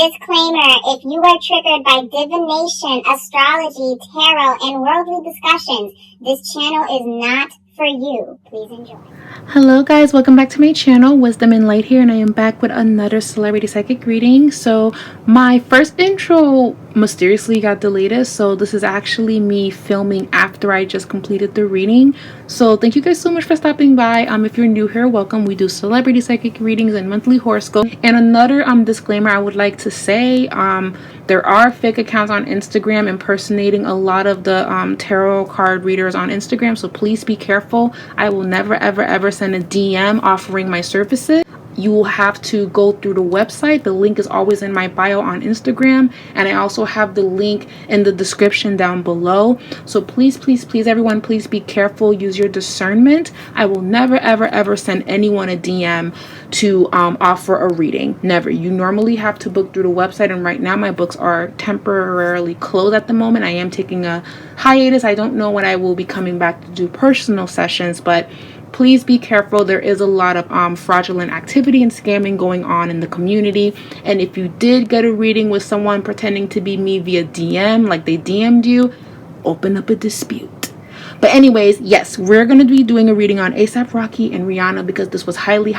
Disclaimer, if you are triggered by divination, astrology, tarot, and worldly discussions, this channel is not for you. Please enjoy. Hello guys, welcome back to my channel. Wisdom and Light here, and I am back with another celebrity psychic reading. So my first intro mysteriously got deleted, so this is actually me filming after I just completed the reading. So thank you guys so much for stopping by. If you're new here, welcome. We do celebrity psychic readings and monthly horoscope. And another disclaimer I would like to say, there are fake accounts on Instagram impersonating a lot of the tarot card readers on Instagram, so please be careful. I will never ever send a DM offering my services. You will have to go through the website. The link is always in my bio on Instagram, and I also have the link in the description down below. So please everyone, please be careful. Use your discernment. I will never ever send anyone a DM to offer a reading. Never. You normally have to book through the website, and right now my books are temporarily closed at the moment. I am taking a hiatus. I don't know when I will be coming back to do personal sessions, but please be careful. There is a lot of fraudulent activity and scamming going on in the community. And if you did get a reading with someone pretending to be me via DM, like they DM'd you, open up a dispute. But anyways, yes, we're going to be doing a reading on A$AP Rocky and Rihanna because this was highly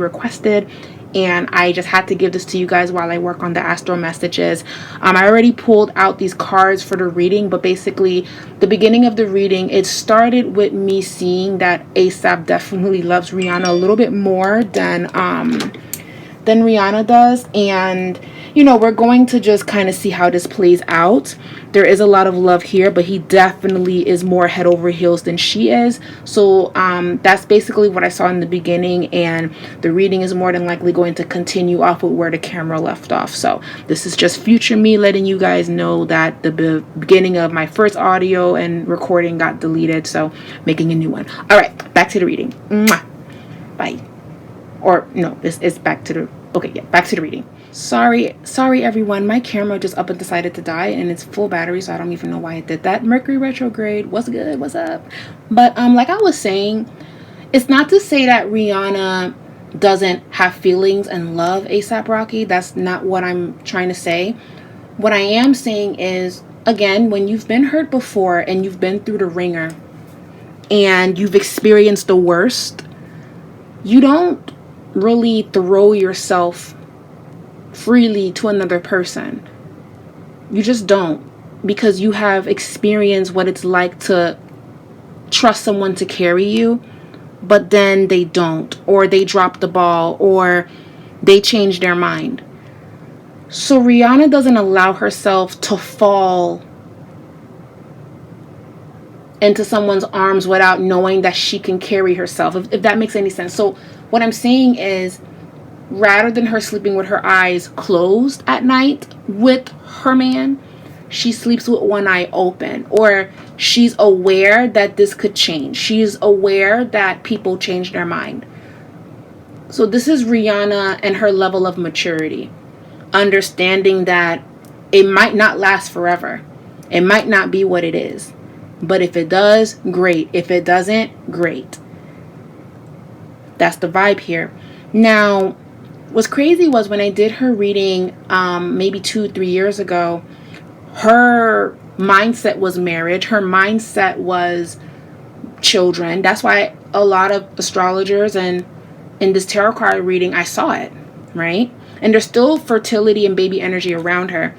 requested. And I just had to give this to you guys while I work on the astro messages. I already pulled out these cards for the reading, but basically the beginning of the reading, it started with me seeing that A$AP definitely loves Rihanna a little bit more than Rihanna does. And you know, we're going to just kind of see how this plays out. There is a lot of love here, but he definitely is more head over heels than she is. So that's basically what I saw in the beginning, and the reading is more than likely going to continue off with where the camera left off. So this is just future me letting you guys know that the beginning of my first audio and recording got deleted, so making a new one. All right, back to the reading. Mwah. Bye. Or no, this is back to the, okay, yeah, back to the reading. Sorry everyone, my camera just up and decided to die, and it's full battery, so I don't even know why it did that. Mercury retrograde, what's good, what's up? But like I was saying, it's not to say that Rihanna doesn't have feelings and love A$AP Rocky. That's not what I'm trying to say. What I am saying is, again, when you've been hurt before and you've been through the ringer and you've experienced the worst, you don't really throw yourself freely to another person. You just don't, because you have experienced what it's like to trust someone to carry you, but then they don't, or they drop the ball, or they change their mind. So Rihanna doesn't allow herself to fall into someone's arms without knowing that she can carry herself, if that makes any sense. So what I'm saying is, rather than her sleeping with her eyes closed at night with her man, she sleeps with one eye open, or she's aware that this could change. She's aware that people change their mind. So this is Rihanna and her level of maturity, understanding that it might not last forever. It might not be what it is. But if it does, great. If it doesn't, great. That's the vibe here. Now, what's crazy was when I did her reading maybe 2-3 years ago, her mindset was marriage. Her mindset was children. That's why a lot of astrologers, and in this tarot card reading, I saw it, right? And there's still fertility and baby energy around her.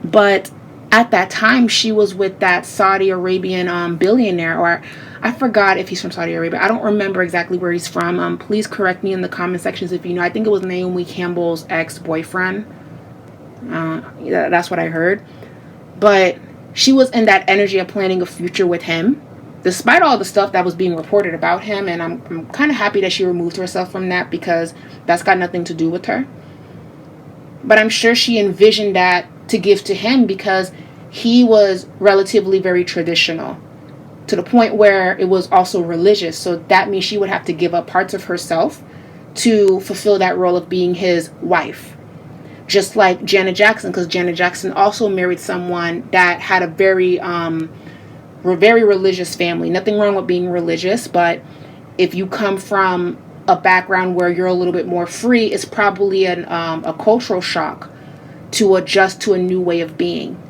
But at that time, she was with that Saudi Arabian billionaire, or I forgot if he's from Saudi Arabia. I don't remember exactly where he's from. Please correct me in the comment sections if you know. I think it was Naomi Campbell's ex-boyfriend. That's what I heard. But she was in that energy of planning a future with him, despite all the stuff that was being reported about him. And I'm kind of happy that she removed herself from that, because that's got nothing to do with her. But I'm sure she envisioned that to give to him, because he was relatively very traditional, to the point where it was also religious. So that means she would have to give up parts of herself to fulfill that role of being his wife. Just like Janet Jackson, because Janet Jackson also married someone that had a very religious family. Nothing wrong with being religious, but if you come from a background where you're a little bit more free, it's probably a cultural shock to adjust to a new way of being.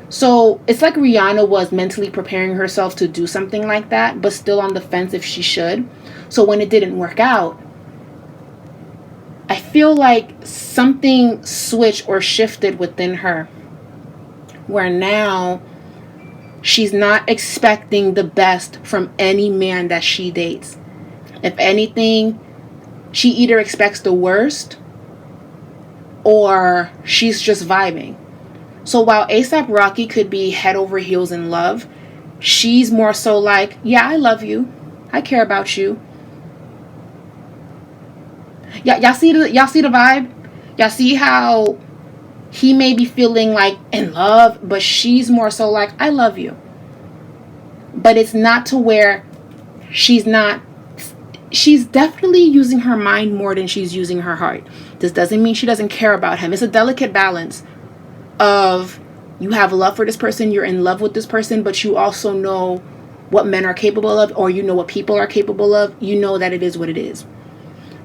So it's like Rihanna was mentally preparing herself to do something like that, but still on the fence if she should. So when it didn't work out, I feel like something switched or shifted within her, where now she's not expecting the best from any man that she dates. If anything, she either expects the worst or she's just vibing. So while A$AP Rocky could be head over heels in love, she's more so like, yeah, I love you. I care about you. Y'all see the vibe? Y'all see how he may be feeling like in love, but she's more so like, I love you. But it's not to where she's definitely using her mind more than she's using her heart. This doesn't mean she doesn't care about him. It's a delicate balance of you have love for this person, you're in love with this person, but you also know what men are capable of, or you know what people are capable of. You know that it is what it is.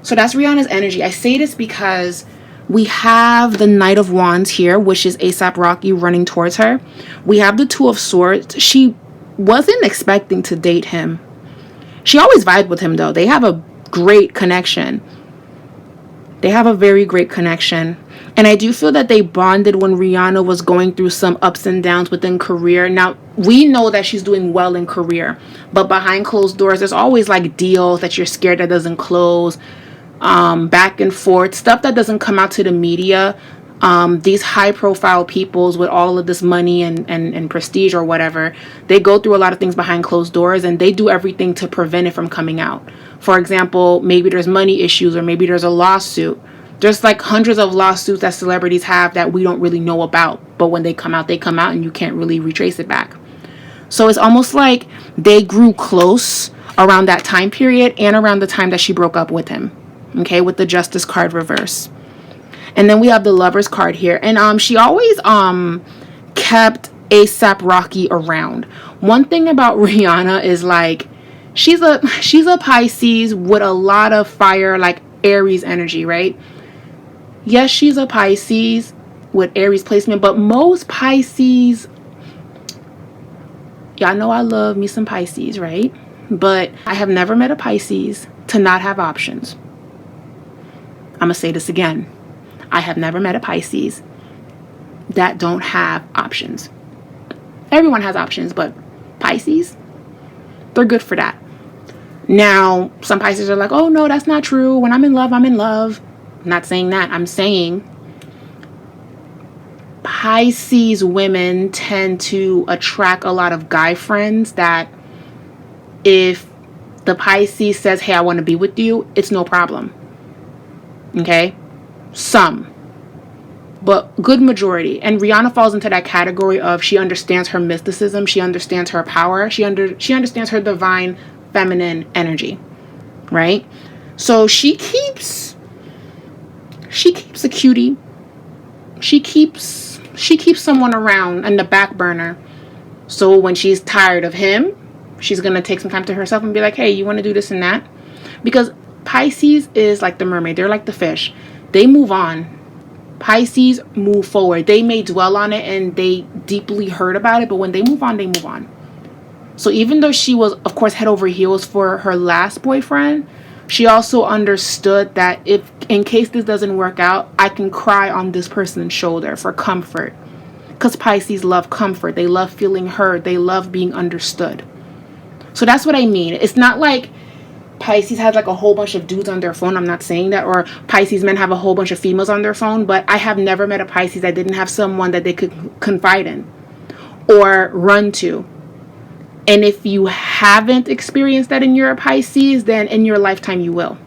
So that's Rihanna's energy. I say this because we have the Knight of Wands here, which is A$AP Rocky running towards her. We have the Two of Swords. She wasn't expecting to date him. She always vibed with him, though. They have a great connection. They have a very great connection. And I do feel that they bonded when Rihanna was going through some ups and downs within career. Now, we know that she's doing well in career, but behind closed doors, there's always like deals that you're scared that doesn't close, back and forth, stuff that doesn't come out to the media. These high profile peoples with all of this money and prestige or whatever, they go through a lot of things behind closed doors, and they do everything to prevent it from coming out. For example, maybe there's money issues, or maybe there's a lawsuit. There's like hundreds of lawsuits that celebrities have that we don't really know about, but when they come out and you can't really retrace it back. So it's almost like they grew close around that time period and around the time that she broke up with him. Okay, with the Justice card reverse. And then we have the Lovers card here. And she always kept A$AP Rocky around. One thing about Rihanna is like she's a Pisces with a lot of fire, like Aries energy, right? Yes, she's a Pisces with Aries placement, but most Pisces, y'all know I love me some Pisces, right? But I have never met a Pisces to not have options. I'm going to say this again. I have never met a Pisces that don't have options. Everyone has options, but Pisces, they're good for that. Now, some Pisces are like, oh no, that's not true. When I'm in love, I'm in love. I'm not saying that. I'm saying Pisces women tend to attract a lot of guy friends that if the Pisces says, hey, I want to be with you, it's no problem. Okay? Some. But good majority. And Rihanna falls into that category of she understands her mysticism. She understands her power. She understands her divine feminine energy. Right? So she keeps a cutie. She keeps someone around in the back burner. So when she's tired of him, she's going to take some time to herself and be like, hey, you want to do this and that? Because Pisces is like the mermaid. They're like the fish. They move on. Pisces move forward. They may dwell on it and they deeply hurt about it, but when they move on, they move on. So even though she was, of course, head over heels for her last boyfriend, she also understood that if, in case this doesn't work out, I can cry on this person's shoulder for comfort. Because Pisces love comfort. They love feeling heard. They love being understood. So that's what I mean. It's not like Pisces has like a whole bunch of dudes on their phone. I'm not saying that. Or Pisces men have a whole bunch of females on their phone. But I have never met a Pisces that didn't have someone that they could confide in or run to. And if you haven't experienced that in your Pisces, then in your lifetime you will.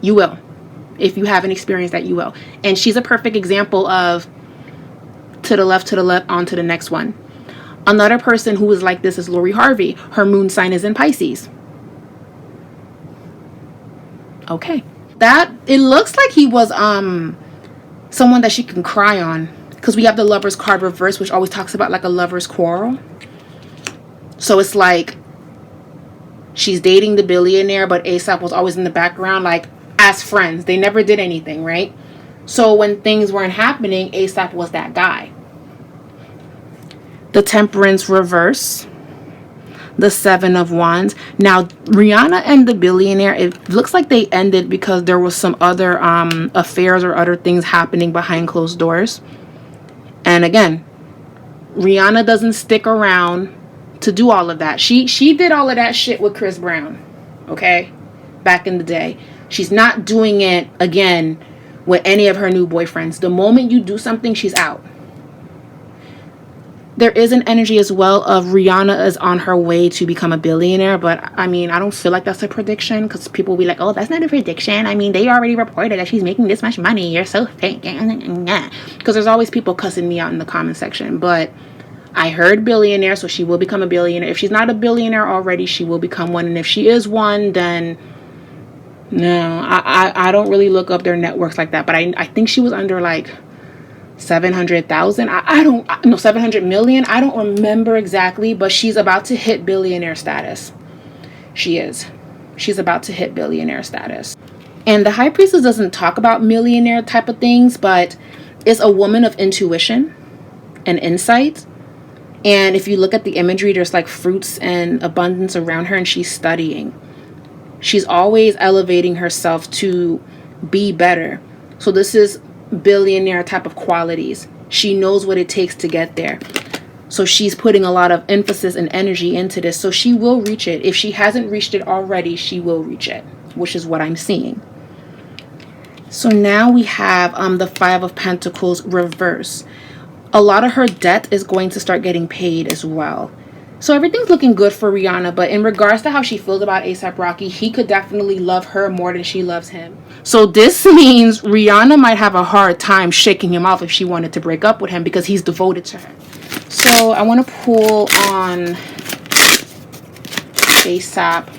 You will. If you haven't experienced that, you will. And she's a perfect example of to the left, on to the next one. Another person who is like this is Lori Harvey. Her moon sign is in Pisces. Okay. That, it looks like he was someone that she can cry on. Because we have the Lovers card reverse, which always talks about like a lover's quarrel. So it's like she's dating the billionaire, but A$AP was always in the background, like as friends. They never did anything, right? So when things weren't happening, ASAP was that guy. The Temperance reverse. The Seven of Wands. Now, Rihanna and the billionaire, it looks like they ended because there was some other affairs or other things happening behind closed doors. And again, Rihanna doesn't stick around to do all of that. She did all of that shit with Chris Brown, okay? Back in the day. She's not doing it again with any of her new boyfriends. The moment you do something, she's out. There is an energy as well of Rihanna is on her way to become a billionaire, but I mean, I don't feel like that's a prediction because people will be like, oh, that's not a prediction. I mean, they already reported that she's making this much money. You're so fake. Because there's always people cussing me out in the comment section, but I heard billionaire, so she will become a billionaire. If she's not a billionaire already, she will become one, and if she is one, then no, I don't really look up their networks like that, but I think she was under like 700,000. I don't know, 700 million. I don't remember exactly, but she's about to hit billionaire status. She's about to hit billionaire status. And the High Priestess doesn't talk about millionaire type of things, but is a woman of intuition and insight. And if you look at the imagery, there's like fruits and abundance around her, and she's studying. She's always elevating herself to be better. So this is billionaire type of qualities. She knows what it takes to get there. So she's putting a lot of emphasis and energy into this. So she will reach it. If she hasn't reached it already, she will reach it, which is what I'm seeing. So now we have the Five of Pentacles reverse. A lot of her debt is going to start getting paid as well. So everything's looking good for Rihanna, but in regards to how she feels about A$AP Rocky, he could definitely love her more than she loves him. So this means Rihanna might have a hard time shaking him off if she wanted to break up with him because he's devoted to her. So I want to pull on A$AP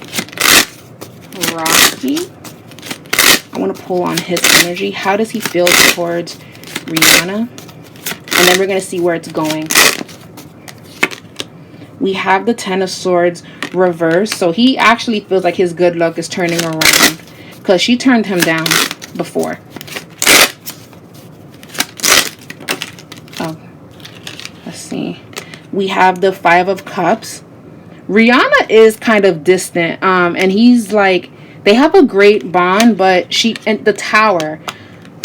Rocky. I want to pull on his energy. How does he feel towards Rihanna? And then we're going to see where it's going. We have the Ten of Swords reverse. So he actually feels like his good luck is turning around because she turned him down before. Oh, let's see. We have the Five of Cups. Rihanna is kind of distant. And he's like, they have a great bond, but and the Tower.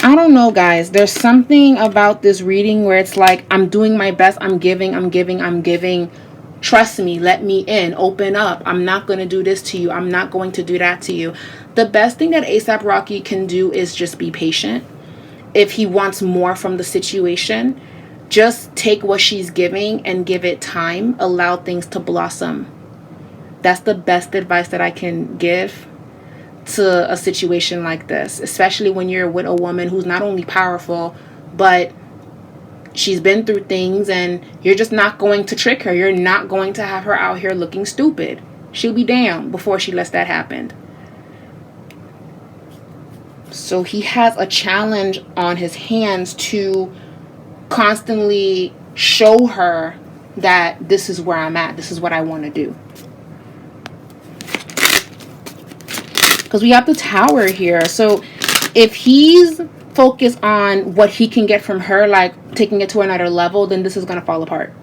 I don't know, guys. There's something about this reading where it's like, I'm doing my best. I'm giving. Trust me, let me in, open up. I'm not going to do this to you. I'm not going to do that to you. The best thing that A$AP Rocky can do is just be patient. If he wants more from the situation, just take what she's giving and give it time. Allow things to blossom. That's the best advice that I can give to a situation like this, especially when you're with a woman who's not only powerful, but she's been through things, and you're just not going to trick her. You're not going to have her out here looking stupid. She'll be damned before she lets that happen. So he has a challenge on his hands to constantly show her that this is where I'm at. This is what I want to do. Because we have the Tower here. So if he's focused on what he can get from her, like taking it to another level, then this is going to fall apart.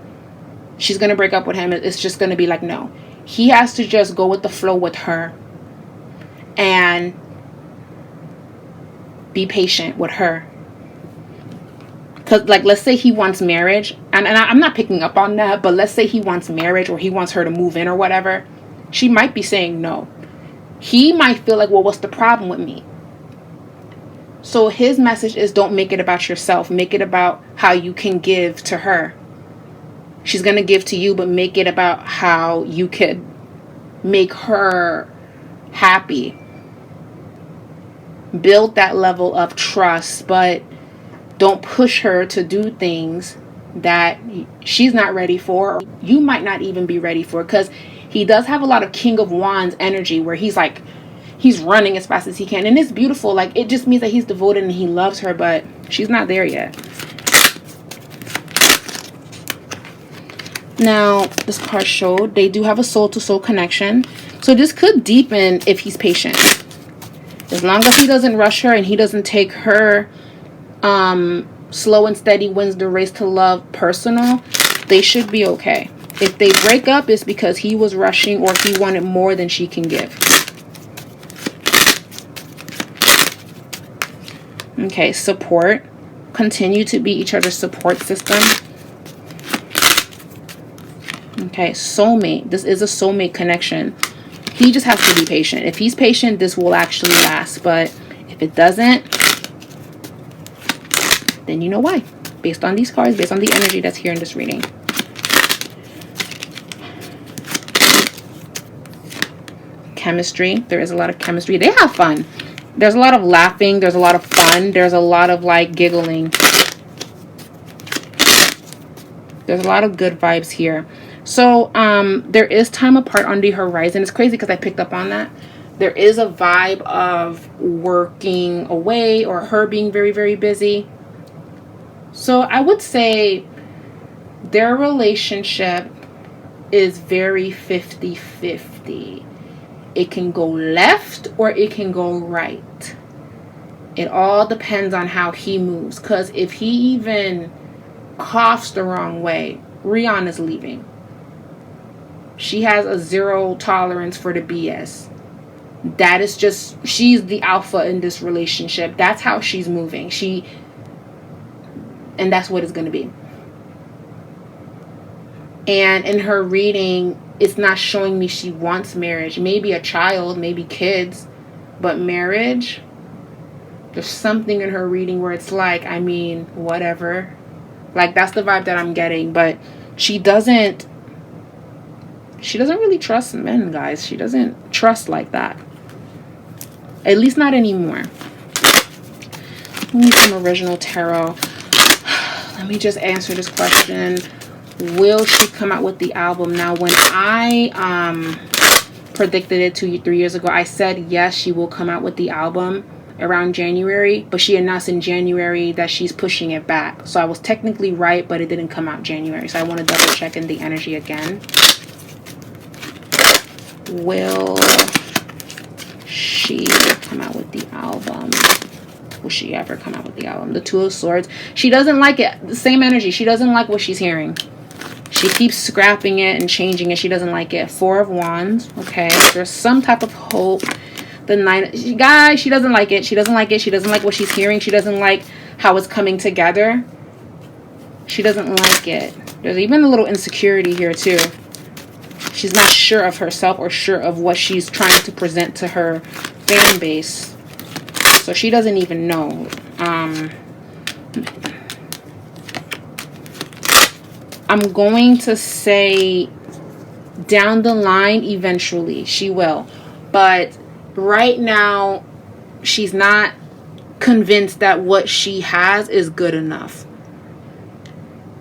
She's going to break up with him. It's just going to be like, no. He has to just go with the flow with her and be patient with her. Because, like, let's say he wants marriage, and I'm not picking up on that, but let's say he wants marriage or he wants her to move in or whatever. She might be saying no. He might feel like, well, what's the problem with me? So his message is, don't make it about yourself. Make it about how you can give to her. She's going to give to you, but make it about how you could make her happy. Build that level of trust, but don't push her to do things that she's not ready for. You might not even be ready for, because he does have a lot of King of Wands energy where he's like, he's running as fast as he can. And it's beautiful. Like, it just means that he's devoted and he loves her, but she's not there yet. Now, this card showed they do have a soul-to-soul connection. So this could deepen if he's patient. As long as he doesn't rush her and he doesn't take her slow and steady wins the race to love personal, they should be okay. If they break up, it's because he was rushing or he wanted more than she can give. Okay, support. Continue to be each other's support system. Okay, soulmate. This is a soulmate connection. He just has to be patient. If he's patient, this will actually last. But if it doesn't, then you know why. Based on these cards, based on the energy that's here in this reading. Chemistry. There is a lot of chemistry. They have fun. There's a lot of laughing. There's a lot of fun. There's a lot of like giggling. There's a lot of good vibes here. So there is time apart on the horizon. It's crazy because I picked up on that. There is a vibe of working away or her being very, very busy. So I would say their relationship is very 50-50. It can go left or it can go right. It all depends on how he moves. Because if he even coughs the wrong way, Rihanna's leaving. She has a zero tolerance for the BS. That is just, she's the alpha in this relationship. That's how she's moving. And that's what it's going to be. And in her reading, it's not showing me she wants marriage. Maybe a child, maybe kids, but marriage, there's something in her reading where it's like, I mean, whatever. Like, that's the vibe that I'm getting. But she doesn't really trust men, guys. She doesn't trust like that. At least not anymore. We need some original tarot. Let me just answer this question. Will she come out with the album? Now, when I predicted it 2-3 years ago, I said yes, she will come out with the album around January, but she announced in January that she's pushing it back. So I was technically right, but it didn't come out January. So I want to double check in the energy again. Will she come out with the album? Will she ever come out with the album? The Two of Swords. She doesn't like it. The same energy. She doesn't like what she's hearing. She keeps scrapping it and changing it. She doesn't like it. Four of Wands. Okay. There's some type of hope. The Nine. Guys, she doesn't like it. She doesn't like it. She doesn't like what she's hearing. She doesn't like how it's coming together. She doesn't like it. There's even a little insecurity here too. She's not sure of herself or sure of what she's trying to present to her fan base. So she doesn't even know. I'm going to say down the line, eventually, she will. But right now, she's not convinced that what she has is good enough.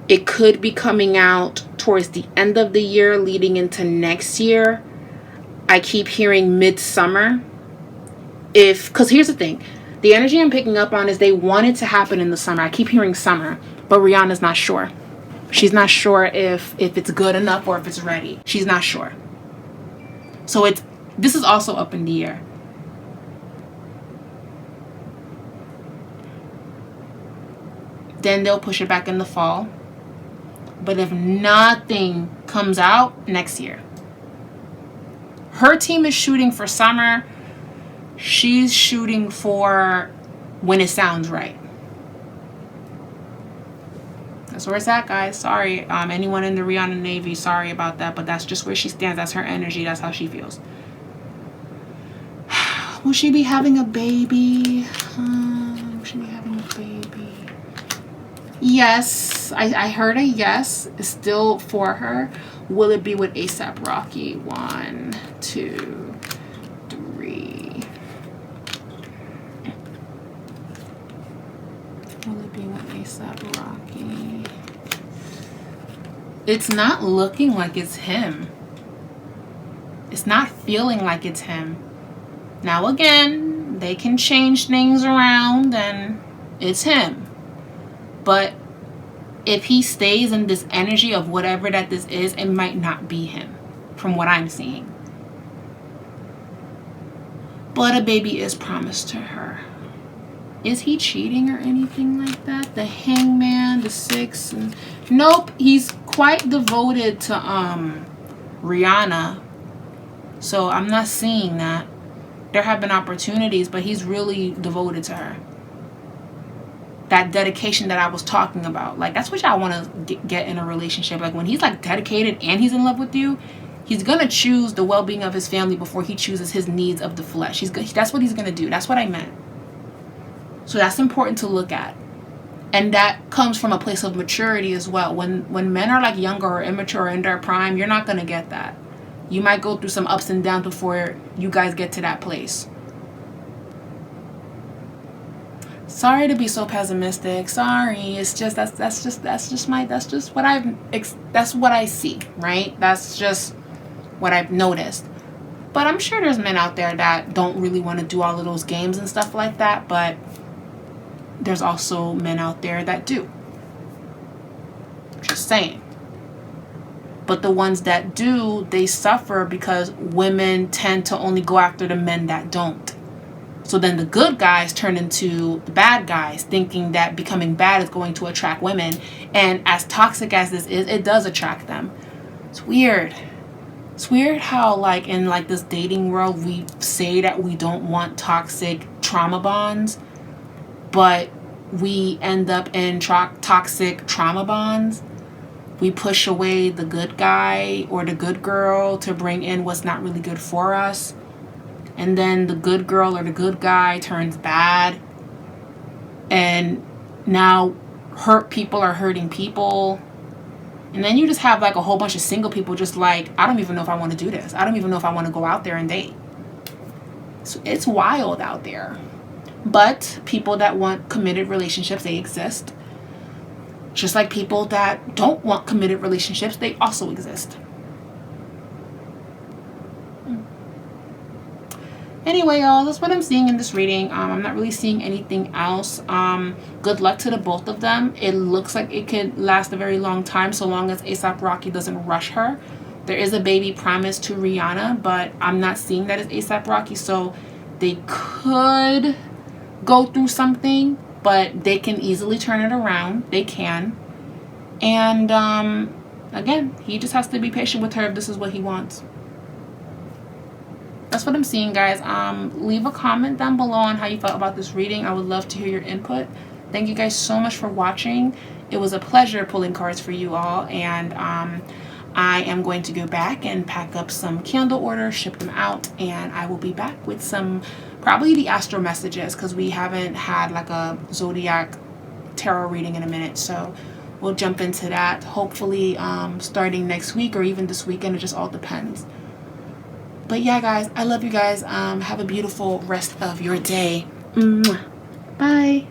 It could be coming out towards the end of the year, leading into next year. I keep hearing midsummer. Because here's the thing. The energy I'm picking up on is they want it to happen in the summer. I keep hearing summer, but Rihanna's not sure. She's not sure if it's good enough or if it's ready. She's not sure. So this is also up in the air. Then they'll push it back in the fall. But if nothing comes out, next year. Her team is shooting for summer. She's shooting for when it sounds right. That's where it's at, guys. Sorry. Anyone in the Rihanna Navy, sorry about that. But that's just where she stands. That's her energy. That's how she feels. Will she be having a baby? Will she be having a baby? Yes. I heard a yes. It's still for her. Will it be with ASAP Rocky? 1, 2, 3. Will it be with ASAP Rocky? It's not looking like it's him. It's not feeling like it's him. Now again, they can change things around and it's him. But if he stays in this energy of whatever that this is, it might not be him from what I'm seeing. But a baby is promised to her. Is he cheating or anything like that? The Hangman, the 6. Nope, he's quite devoted to Rihanna. So I'm not seeing that. There have been opportunities, but he's really devoted to her. That dedication that I was talking about. Like, that's what I want to get in a relationship. Like, when he's like dedicated and he's in love with you, he's going to choose the well-being of his family before he chooses his needs of the flesh. That's what he's going to do. That's what I meant. So that's important to look at. And that comes from a place of maturity as well. When men are like younger or immature or in their prime, you're not going to get that. You might go through some ups and downs before you guys get to that place. Sorry to be so pessimistic. Sorry. It's just that's what I see, right? That's just what I've noticed. But I'm sure there's men out there that don't really want to do all of those games and stuff like that, but there's also men out there that do. Just saying. But the ones that do, they suffer because women tend to only go after the men that don't. So then the good guys turn into the bad guys, thinking that becoming bad is going to attract women. And as toxic as this is, it does attract them. It's weird. It's weird how, like, in like this dating world, we say that we don't want toxic trauma bonds, but we end up in toxic trauma bonds. We push away the good guy or the good girl to bring in what's not really good for us. And then the good girl or the good guy turns bad. And now hurt people are hurting people. And then you just have like a whole bunch of single people just like, I don't even know if I want to do this. I don't even know if I want to go out there and date. So it's wild out there. But people that want committed relationships, they exist. Just like people that don't want committed relationships, they also exist. Anyway, y'all, that's what I'm seeing in this reading. I'm not really seeing anything else. Good luck to the both of them. It looks like it could last a very long time so long as A$AP Rocky doesn't rush her. There is a baby promised to Rihanna, but I'm not seeing that as A$AP Rocky, so they could go through something, but they can easily turn it around. They can. And again, he just has to be patient with her if this is what he wants. That's what I'm seeing, guys. Leave a comment down below on how you felt about this reading. I would love to hear your input. Thank you guys so much for watching. It was a pleasure pulling cards for you all, and I am going to go back and pack up some candle orders, ship them out, and I will be back with some, probably the astro messages, because we haven't had like a zodiac tarot reading in a minute. So we'll jump into that hopefully starting next week or even this weekend. It just all depends. But yeah, guys, I love you guys. Have a beautiful rest of your day. Bye.